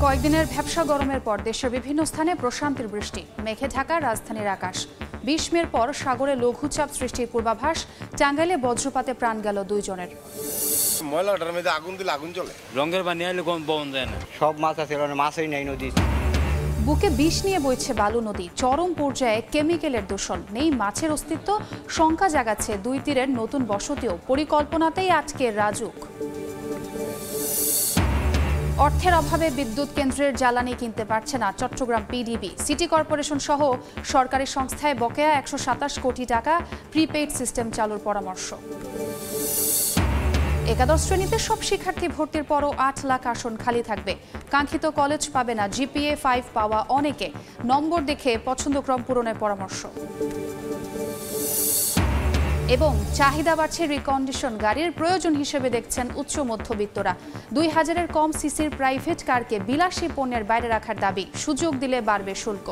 কয়েকদিনের ভ্যাপসা গরমের পর দেশের বিভিন্ন স্থানে প্রশান্তির বৃষ্টি, মেঘে ঢাকা রাজধানীর আকাশ। ২০ মের পর সাগরে লঘুচাপ সৃষ্টির পূর্বাভাস, টাঙ্গাইলে বজ্রপাতে প্রাণ গেল ২ জনের। ময়লাটার মধ্যে আগুন দিলে আগুন জ্বলে। রঙের পানি আইলে বন্ধ যায় না। সব মাছ আছে, মাছই নাই নদী। বুকে বিষ নিয়ে বইছে বালু নদী, চরম পর্যায়ে কেমিক্যালের দূষণ, নেই মাছের অস্তিত্ব, শঙ্কা জাগাচ্ছে ২ তীরের নতুন বসতিও, পরিকল্পনাতেই আটকে রাজুক। অর্থের অভাবে বিদ্যুৎ কেন্দ্রের জ্বালানি কিনতে পারছে না চট্টগ্রাম পিডিবি। সিটি কর্পোরেশন সহ সরকারি সংস্থায় বকেয়া ১২৭ কোটি টাকা, প্রিপেইড সিস্টেম চালুর পরামর্শ। একাদশ শ্রেণীতে সব শিক্ষার্থী ভর্তির পরও ৮ লাখ আসন খালি থাকবে। কাঙ্ক্ষিত কলেজ পাবে না জিপিএ 5 পাওয়া অনেকে, নম্বর দেখে পছন্দক্রম পূরণের পরামর্শ। এবং চাহিদা বাড়ছে রিকন্ডিশন গাড়ির, প্রয়োজন হিসেবে দেখছেন উচ্চ মধ্যবিত্তরা। ২,০০০-এর কম সিসির প্রাইভেট কারকে বিলাসী পণ্যের বাইরে রাখার দাবি, সুযোগ দিলে বাড়বে শুল্ক।